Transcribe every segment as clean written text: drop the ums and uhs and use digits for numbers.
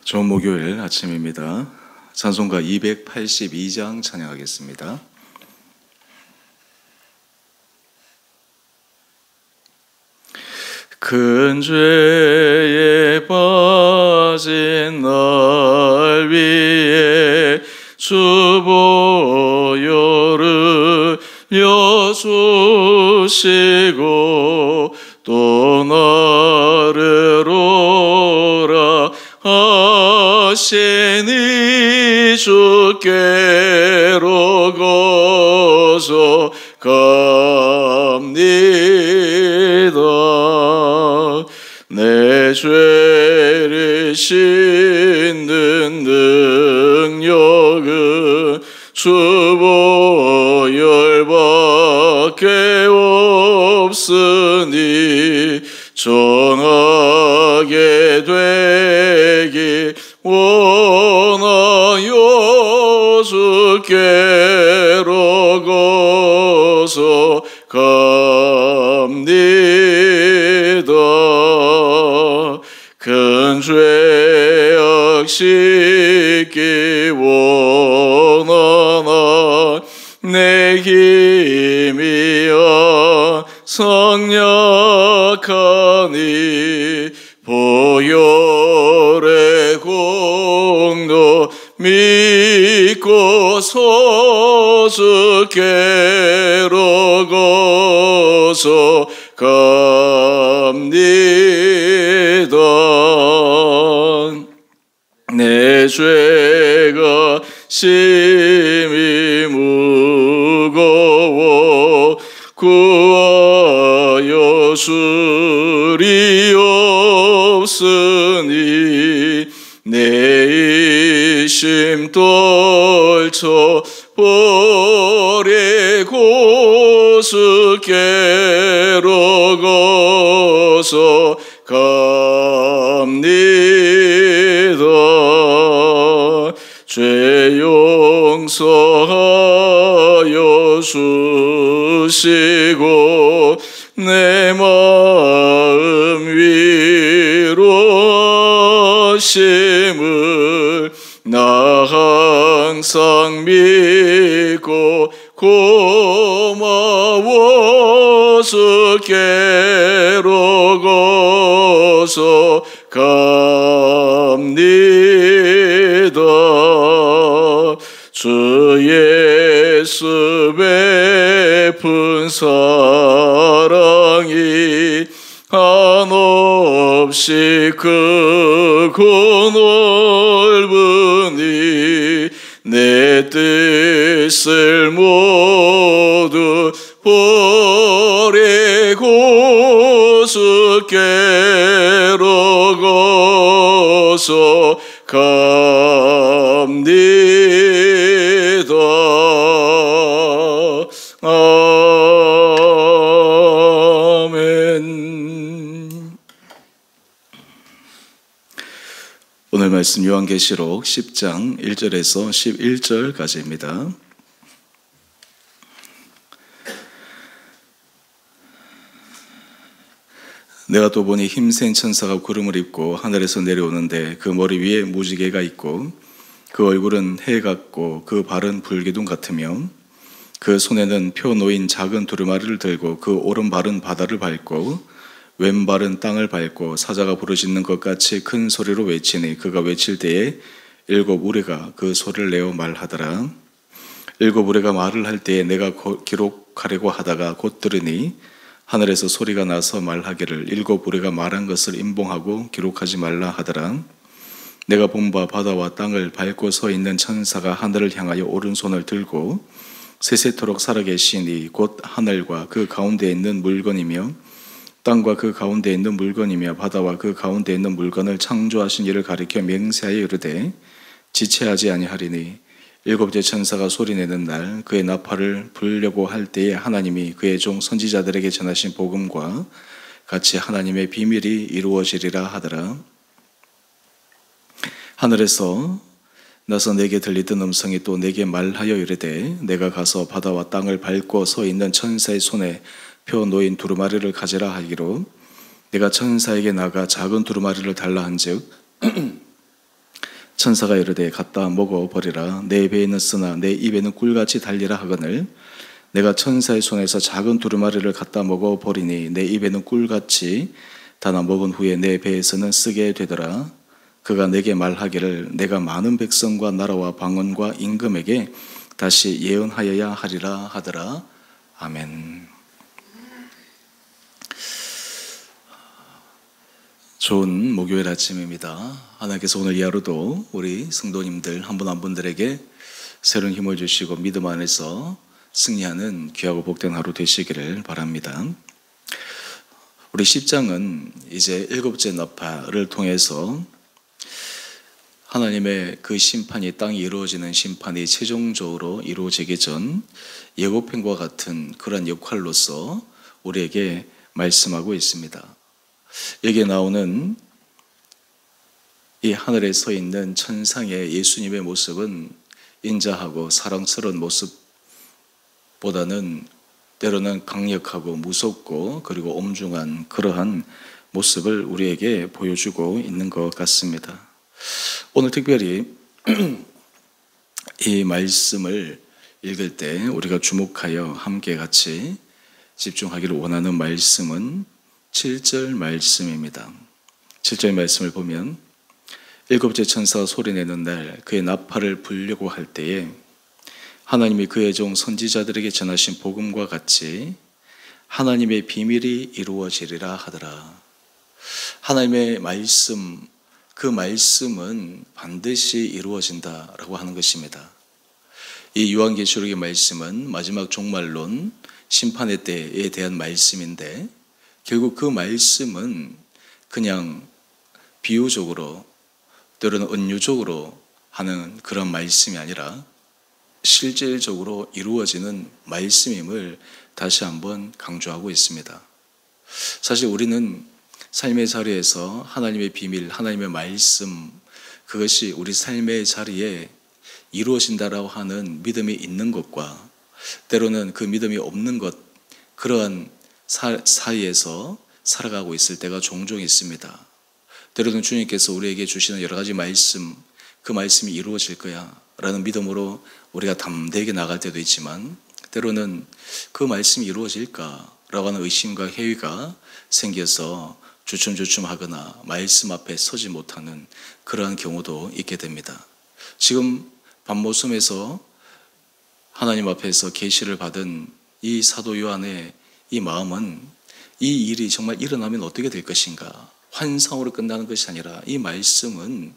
좋은 목요일 아침입니다. 찬송가 282장 찬양하겠습니다. 큰 죄에 빠진 날 위해 주 보혈을 흘려주시고 또 나를 오라 하시니 주께로 거저갑니다. 내 죄를 씻는 능력은 주 보혈밖에 없으니 전하게 되길 원하여 주께로 거저갑니다. 큰 죄악 씻기 원하나 내 힘이야 성약하니 보혈의 공로 믿고서 주께로 거저갑니다. 내 죄가 심히 무거워 구하여 줄이 없으니 내 이심 떨쳐 버리고 주께로 거저갑니다. 죄 용서하여 주시고 내 마음 위로하심을 나 항상 믿고 고마워 주께로 거저갑니다. 주 예수 베푼 사랑이 한없이 크고 넓으니 내 뜻을 모두 버리고 주께로 거저갑니다. 아멘. 오늘 말씀 요한계시록 10장 1절에서 11절까지입니다. 내가 또 보니 힘센 천사가 구름을 입고 하늘에서 내려오는데 그 머리 위에 무지개가 있고 그 얼굴은 해 같고 그 발은 불기둥 같으며 그 손에는 표 놓인 작은 두루마리를 들고 그 오른발은 바다를 밟고 왼발은 땅을 밟고 사자가 부르짖는 것 같이 큰 소리로 외치니 그가 외칠 때에 일곱 우레가 그 소리를 내어 말하더라. 일곱 우레가 말을 할 때에 내가 기록하려고 하다가 곧 들으니 하늘에서 소리가 나서 말하기를 일곱 우레가 말한 것을 임봉하고 기록하지 말라 하더라. 내가 본 바 바다와 땅을 밟고 서 있는 천사가 하늘을 향하여 오른손을 들고 세세토록 살아계시니 곧 하늘과 그 가운데 있는 물건이며 땅과 그 가운데 있는 물건이며 바다와 그 가운데 있는 물건을 창조하신 이를 가리켜 맹세하여 이르되 지체하지 아니하리니 일곱째 천사가 소리내는 날 그의 나팔을 불려고 할 때에 하나님이 그의 종 선지자들에게 전하신 복음과 같이 하나님의 비밀이 이루어지리라 하더라. 하늘에서 나서 내게 들리던 음성이 또 내게 말하여 이르되 내가 가서 바다와 땅을 밟고 서 있는 천사의 손에 표 놓인 두루마리를 가지라 하기로 내가 천사에게 나가 작은 두루마리를 달라 한즉 천사가 이르되 갖다 먹어버리라. 내 배에는 쓰나 내 입에는 꿀같이 달리라 하거늘 내가 천사의 손에서 작은 두루마리를 갖다 먹어버리니 내 입에는 꿀같이 다나 먹은 후에 내 배에서는 쓰게 되더라. 그가 내게 말하기를 내가 많은 백성과 나라와 방언과 임금에게 다시 예언하여야 하리라 하더라. 아멘. 좋은 목요일 아침입니다. 하나님께서 오늘 이 하루도 우리 성도님들 한 분 한 분들에게 새로운 힘을 주시고 믿음 안에서 승리하는 귀하고 복된 하루 되시기를 바랍니다. 우리 10장은 이제 7째 나팔을 통해서 하나님의 그 심판이 땅에 이루어지는 심판이 최종적으로 이루어지기 전 예고편과 같은 그런 역할로서 우리에게 말씀하고 있습니다. 여기에 나오는 이 하늘에 서 있는 천상의 예수님의 모습은 인자하고 사랑스러운 모습보다는 때로는 강력하고 무섭고 그리고 엄중한 그러한 모습을 우리에게 보여주고 있는 것 같습니다. 오늘 특별히 이 말씀을 읽을 때 우리가 주목하여 함께 같이 집중하기를 원하는 말씀은 7절 말씀입니다. 7절 말씀을 보면 일곱째 천사가 소리내는 날 그의 나팔을 불려고 할 때에 하나님이 그의 종 선지자들에게 전하신 복음과 같이 하나님의 비밀이 이루어지리라 하더라. 하나님의 말씀, 그 말씀은 반드시 이루어진다라고 하는 것입니다. 이 요한계시록의 말씀은 마지막 종말론 심판의 때에 대한 말씀인데 결국 그 말씀은 그냥 비유적으로 때로는 은유적으로 하는 그런 말씀이 아니라 실질적으로 이루어지는 말씀임을 다시 한번 강조하고 있습니다. 사실 우리는 삶의 자리에서 하나님의 비밀, 하나님의 말씀 그것이 우리 삶의 자리에 이루어진다라고 하는 믿음이 있는 것과 때로는 그 믿음이 없는 것 그러한 사이에서 살아가고 있을 때가 종종 있습니다. 때로는 주님께서 우리에게 주시는 여러 가지 말씀, 그 말씀이 이루어질 거야 라는 믿음으로 우리가 담대하게 나갈 때도 있지만 때로는 그 말씀이 이루어질까 라고 하는 의심과 회의가 생겨서 주춤주춤하거나 말씀 앞에 서지 못하는 그러한 경우도 있게 됩니다. 지금 밤모섬에서 하나님 앞에서 계시를 받은 이 사도 요한의 이 마음은 이 일이 정말 일어나면 어떻게 될 것인가, 환상으로 끝나는 것이 아니라 이 말씀은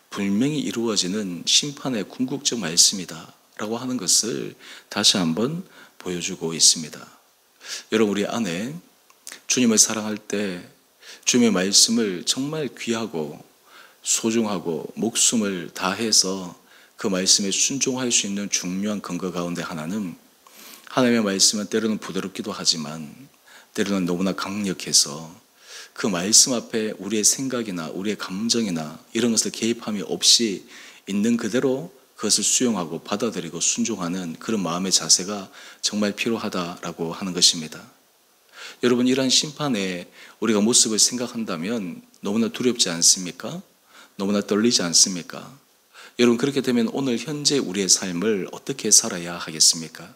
분명히 이루어지는 심판의 궁극적 말씀이다 라고 하는 것을 다시 한번 보여주고 있습니다. 여러분, 우리 안에 주님을 사랑할 때 주님의 말씀을 정말 귀하고 소중하고 목숨을 다해서 그 말씀에 순종할 수 있는 중요한 근거 가운데 하나는 하나님의 말씀은 때로는 부드럽기도 하지만 때로는 너무나 강력해서 그 말씀 앞에 우리의 생각이나 우리의 감정이나 이런 것을 개입함이 없이 있는 그대로 그것을 수용하고 받아들이고 순종하는 그런 마음의 자세가 정말 필요하다라고 하는 것입니다. 여러분, 이러한 심판에 우리가 모습을 생각한다면 너무나 두렵지 않습니까? 너무나 떨리지 않습니까? 여러분, 그렇게 되면 오늘 현재 우리의 삶을 어떻게 살아야 하겠습니까?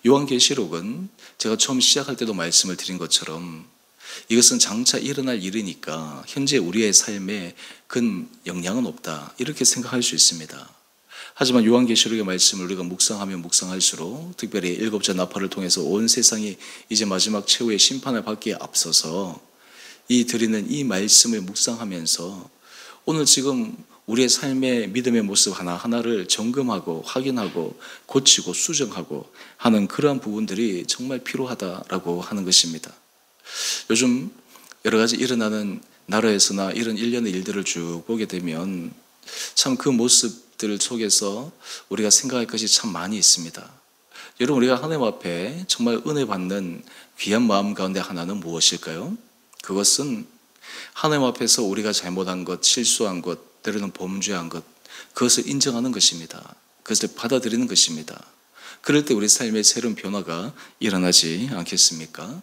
요한계시록은 제가 처음 시작할 때도 말씀을 드린 것처럼 이것은 장차 일어날 일이니까 현재 우리의 삶에 큰 영향은 없다 이렇게 생각할 수 있습니다. 하지만 요한계시록의 말씀을 우리가 묵상하면 묵상할수록 특별히 7째 나팔을 통해서 온 세상이 이제 마지막 최후의 심판을 받기에 앞서서 드리는 이 말씀을 묵상하면서 오늘 지금 우리의 삶의 믿음의 모습 하나하나를 점검하고 확인하고 고치고 수정하고 하는 그러한 부분들이 정말 필요하다라고 하는 것입니다. 요즘 여러 가지 일어나는 나라에서나 이런 일련의 일들을 쭉 보게 되면 참 그 모습들 속에서 우리가 생각할 것이 참 많이 있습니다. 여러분, 우리가 하나님 앞에 정말 은혜 받는 귀한 마음 가운데 하나는 무엇일까요? 그것은 하나님 앞에서 우리가 잘못한 것, 실수한 것, 때로는 범죄한 것, 그것을 인정하는 것입니다. 그것을 받아들이는 것입니다. 그럴 때 우리 삶의 새로운 변화가 일어나지 않겠습니까?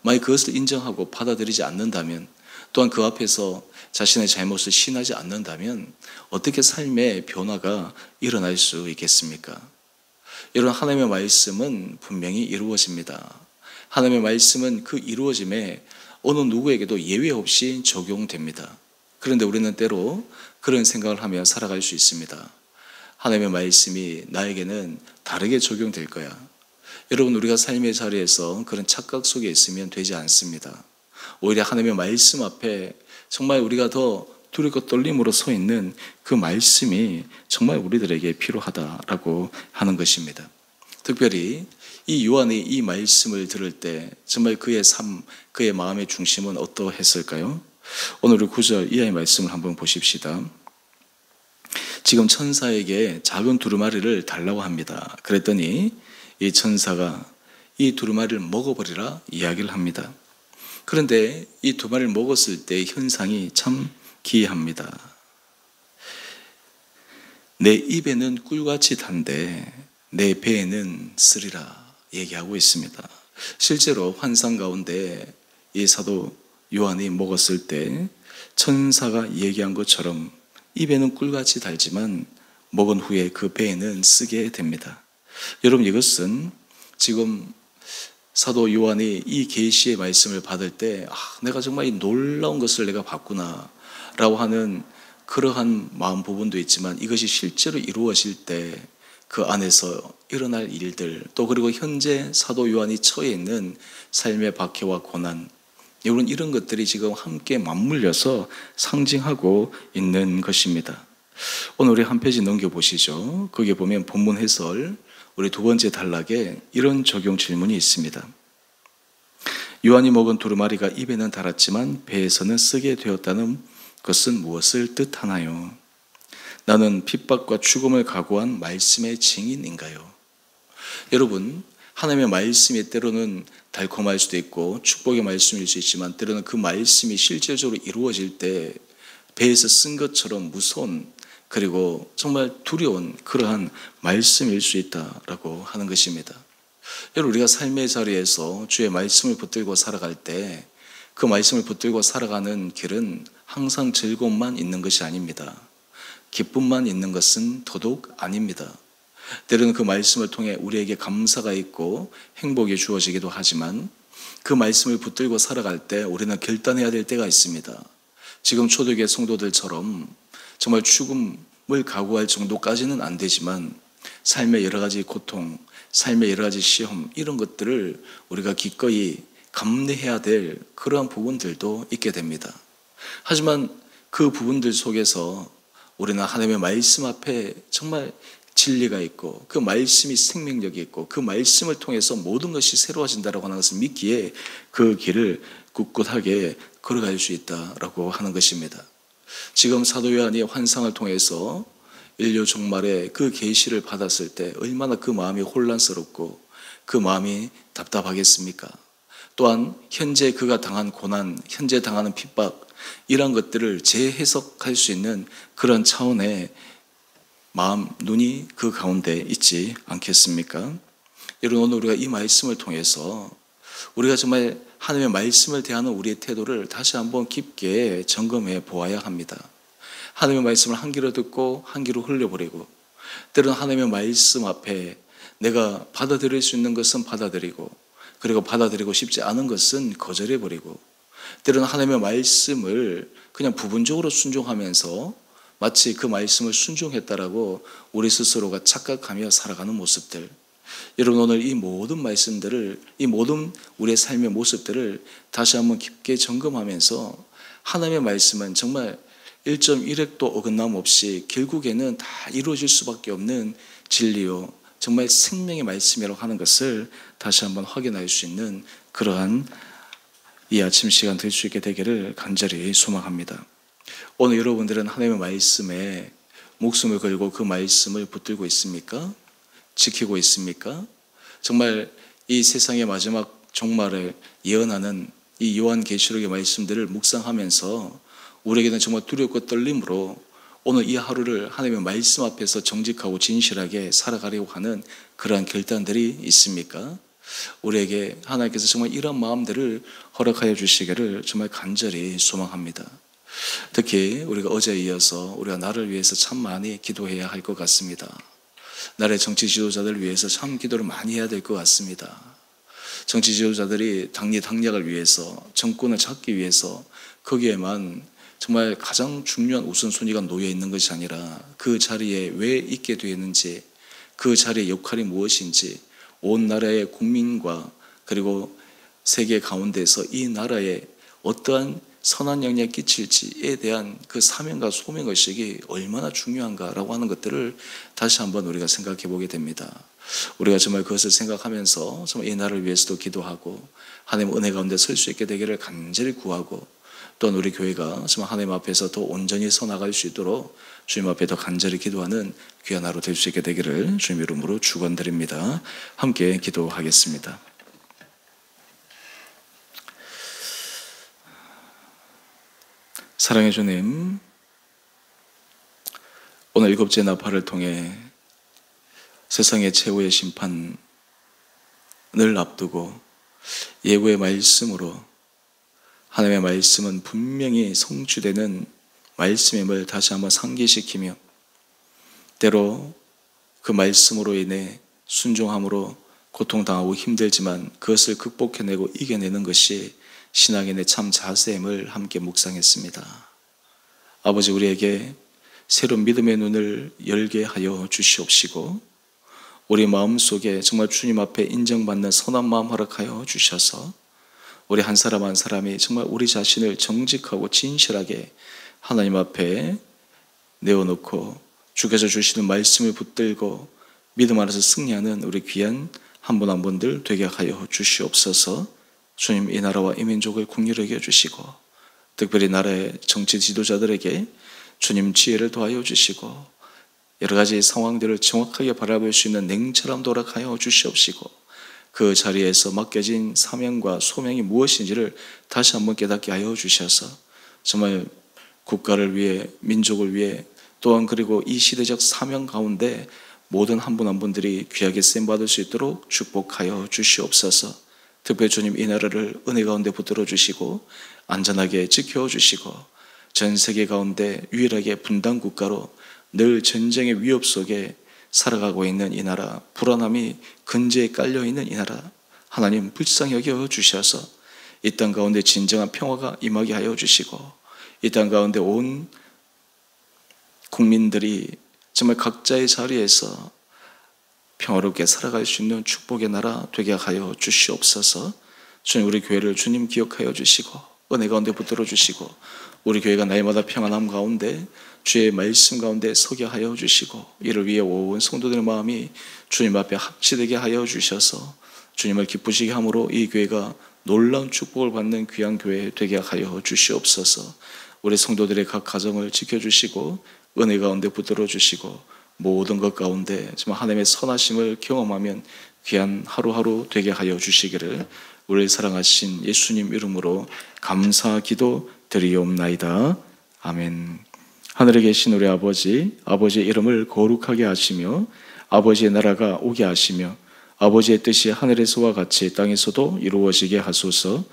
만약 그것을 인정하고 받아들이지 않는다면 또한 그 앞에서 자신의 잘못을 시인하지 않는다면 어떻게 삶의 변화가 일어날 수 있겠습니까? 이런 하나님의 말씀은 분명히 이루어집니다. 하나님의 말씀은 그 이루어짐에 어느 누구에게도 예외 없이 적용됩니다. 그런데 우리는 때로 그런 생각을 하며 살아갈 수 있습니다. 하나님의 말씀이 나에게는 다르게 적용될 거야. 여러분, 우리가 삶의 자리에서 그런 착각 속에 있으면 되지 않습니다. 오히려 하나님의 말씀 앞에 정말 우리가 더 두렵고 떨림으로 서 있는 그 말씀이 정말 우리들에게 필요하다라고 하는 것입니다. 특별히 이 요한이 이 말씀을 들을 때 정말 그의 삶, 그의 마음의 중심은 어떠했을까요? 오늘 9절 이하의 말씀을 한번 보십시다. 지금 천사에게 작은 두루마리를 달라고 합니다. 그랬더니 이 천사가 이 두루마리를 먹어버리라 이야기를 합니다. 그런데 이 두루마리를 먹었을 때 현상이 참 기이합니다. 내 입에는 꿀같이 단데 내 배에는 쓰리라 얘기하고 있습니다. 실제로 환상 가운데 이 사도 요한이 먹었을 때 천사가 얘기한 것처럼 입에는 꿀같이 달지만 먹은 후에 그 배에는 쓰게 됩니다. 여러분, 이것은 지금 사도 요한이 이 계시의 말씀을 받을 때 내가 정말 이 놀라운 것을 내가 봤구나 라고 하는 그러한 마음 부분도 있지만, 이것이 실제로 이루어질 때 그 안에서 일어날 일들, 또 그리고 현재 사도 요한이 처해 있는 삶의 박해와 고난, 이런 것들이 지금 함께 맞물려서 상징하고 있는 것입니다. 오늘 우리 한 페이지 넘겨보시죠. 거기에 보면 본문 해설 우리 두 번째 단락에 이런 적용 질문이 있습니다. 요한이 먹은 두루마리가 입에는 달았지만 배에서는 쓰게 되었다는 것은 무엇을 뜻하나요? 나는 핍박과 죽음을 각오한 말씀의 증인인가요? 여러분, 하나님의 말씀이 때로는 달콤할 수도 있고 축복의 말씀일 수 있지만, 때로는 그 말씀이 실질적으로 이루어질 때 배에서 쓴 것처럼 무서운, 그리고 정말 두려운 그러한 말씀일 수 있다라고 하는 것입니다. 여러분, 우리가 삶의 자리에서 주의 말씀을 붙들고 살아갈 때 그 말씀을 붙들고 살아가는 길은 항상 즐거움만 있는 것이 아닙니다. 기쁨만 있는 것은 더더욱 아닙니다. 때로는 그 말씀을 통해 우리에게 감사가 있고 행복이 주어지기도 하지만, 그 말씀을 붙들고 살아갈 때 우리는 결단해야 될 때가 있습니다. 지금 초대교회 성도들처럼 정말 죽음을 각오할 정도까지는 안 되지만, 삶의 여러 가지 고통, 삶의 여러 가지 시험, 이런 것들을 우리가 기꺼이 감내해야 될 그러한 부분들도 있게 됩니다. 하지만 그 부분들 속에서 우리는 하나님의 말씀 앞에 정말 진리가 있고 그 말씀이 생명력이 있고 그 말씀을 통해서 모든 것이 새로워진다고 하는 것을 믿기에 그 길을 꿋꿋하게 걸어갈 수 있다라고 하는 것입니다. 지금 사도 요한이 환상을 통해서 인류 종말에 그 계시를 받았을 때 얼마나 그 마음이 혼란스럽고 그 마음이 답답하겠습니까? 또한 현재 그가 당한 고난, 현재 당하는 핍박, 이런 것들을 재해석할 수 있는 그런 차원의 마음, 눈이 그 가운데 있지 않겠습니까? 여러분, 오늘 우리가 이 말씀을 통해서 우리가 정말 하나님의 말씀을 대하는 우리의 태도를 다시 한번 깊게 점검해 보아야 합니다. 하나님의 말씀을 한 귀로 듣고 한 귀로 흘려버리고, 때로는 하나님의 말씀 앞에 내가 받아들일 수 있는 것은 받아들이고, 그리고 받아들이고 싶지 않은 것은 거절해버리고, 때로는 하나님의 말씀을 그냥 부분적으로 순종하면서 마치 그 말씀을 순종했다라고 우리 스스로가 착각하며 살아가는 모습들. 여러분, 오늘 이 모든 말씀들을, 이 모든 우리의 삶의 모습들을 다시 한번 깊게 점검하면서 하나님의 말씀은 정말 1.1획도 어긋남 없이 결국에는 다 이루어질 수밖에 없는 진리요, 정말 생명의 말씀이라고 하는 것을 다시 한번 확인할 수 있는 그러한 이 아침 시간 될 수 있게 되기를 간절히 소망합니다. 오늘 여러분들은 하나님의 말씀에 목숨을 걸고 그 말씀을 붙들고 있습니까? 지키고 있습니까? 정말 이 세상의 마지막 종말을 예언하는 이 요한계시록의 말씀들을 묵상하면서 우리에게는 정말 두렵고 떨림으로 오늘 이 하루를 하나님의 말씀 앞에서 정직하고 진실하게 살아가려고 하는 그러한 결단들이 있습니까? 우리에게 하나님께서 정말 이런 마음들을 허락하여 주시기를 정말 간절히 소망합니다. 특히 우리가 어제에 이어서 우리가 나를 위해서 참 많이 기도해야 할 것 같습니다. 나라의 정치 지도자들을 위해서 참 기도를 많이 해야 될 것 같습니다. 정치 지도자들이 당리당략을 위해서, 정권을 잡기 위해서 거기에만 정말 가장 중요한 우선순위가 놓여 있는 것이 아니라 그 자리에 왜 있게 되었는지, 그 자리의 역할이 무엇인지, 온 나라의 국민과 그리고 세계 가운데서 이 나라에 어떠한 선한 영향을 끼칠지에 대한 그 사명과 소명의식이 얼마나 중요한가라고 하는 것들을 다시 한번 우리가 생각해 보게 됩니다. 우리가 정말 그것을 생각하면서 정말 이 나라를 위해서도 기도하고 하나님 은혜 가운데 설 수 있게 되기를 간절히 구하고, 또한 우리 교회가 정말 하나님 앞에서 더 온전히 서 나갈 수 있도록 주님 앞에 더 간절히 기도하는 귀한 하루 될 수 있게 되기를 주님 이름으로 축원드립니다. 함께 기도하겠습니다. 사랑의 주님, 오늘 일곱째 나팔을 통해 세상의 최후의 심판을 앞두고 예고의 말씀으로 하나님의 말씀은 분명히 성취되는 말씀임을 다시 한번 상기시키며, 때로 그 말씀으로 인해 순종함으로 고통당하고 힘들지만 그것을 극복해내고 이겨내는 것이 신앙인의 참 자세임을 함께 묵상했습니다. 아버지, 우리에게 새로운 믿음의 눈을 열게 하여 주시옵시고, 우리 마음속에 정말 주님 앞에 인정받는 선한 마음 허락하여 주셔서 우리 한 사람 한 사람이 정말 우리 자신을 정직하고 진실하게 하나님 앞에 내어놓고 주께서 주시는 말씀을 붙들고 믿음 안에서 승리하는 우리 귀한 한 분 한 분들 되게 하여 주시옵소서. 주님, 이 나라와 이 민족을 긍휼히 여겨주시고 특별히 나라의 정치 지도자들에게 주님 지혜를 더하여 주시고 여러 가지 상황들을 정확하게 바라볼 수 있는 냉철함도 허락하여 주시옵시고, 그 자리에서 맡겨진 사명과 소명이 무엇인지를 다시 한번 깨닫게 하여 주셔서 정말 국가를 위해, 민족을 위해, 또한 그리고 이 시대적 사명 가운데 모든 한 분 한 분들이 귀하게 쓰임받을 수 있도록 축복하여 주시옵소서. 특별히 주님, 이 나라를 은혜 가운데 붙들어 주시고 안전하게 지켜주시고 전 세계 가운데 유일하게 분단 국가로 늘 전쟁의 위협 속에 살아가고 있는 이 나라, 불안함이 근저에 깔려있는 이 나라 하나님 불쌍히 여겨 주셔서 이 땅 가운데 진정한 평화가 임하게 하여 주시고, 이 땅 가운데 온 국민들이 정말 각자의 자리에서 평화롭게 살아갈 수 있는 축복의 나라 되게 하여 주시옵소서. 주님, 우리 교회를 주님 기억하여 주시고 은혜 가운데 붙들어 주시고 우리 교회가 날마다 평안함 가운데 주의 말씀 가운데 서게 하여 주시고, 이를 위해 온 성도들의 마음이 주님 앞에 합치되게 하여 주셔서 주님을 기쁘시게 함으로 이 교회가 놀라운 축복을 받는 귀한 교회 되게 하여 주시옵소서. 우리 성도들의 각 가정을 지켜주시고 은혜 가운데 붙들어 주시고 모든 것 가운데 정말 하나님의 선하심을 경험하면 귀한 하루하루 되게 하여 주시기를 우리를 사랑하신 예수님 이름으로 감사 기도 드리옵나이다. 아멘. 하늘에 계신 우리 아버지, 아버지의 이름을 거룩하게 하시며 아버지의 나라가 오게 하시며 아버지의 뜻이 하늘에서와 같이 땅에서도 이루어지게 하소서.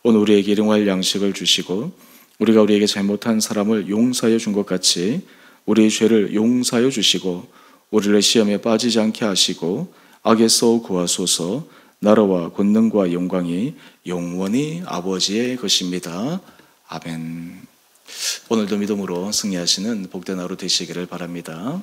오늘 우리에게 일용할 양식을 주시고 우리가 우리에게 잘못한 사람을 용서하여 준 것 같이 우리의 죄를 용서하여 주시고 우리를 시험에 빠지지 않게 하시고 악에서 구하소서. 나라와 권능과 영광이 영원히 아버지의 것입니다. 아멘. 오늘도 믿음으로 승리하시는 복된 하루 되시기를 바랍니다.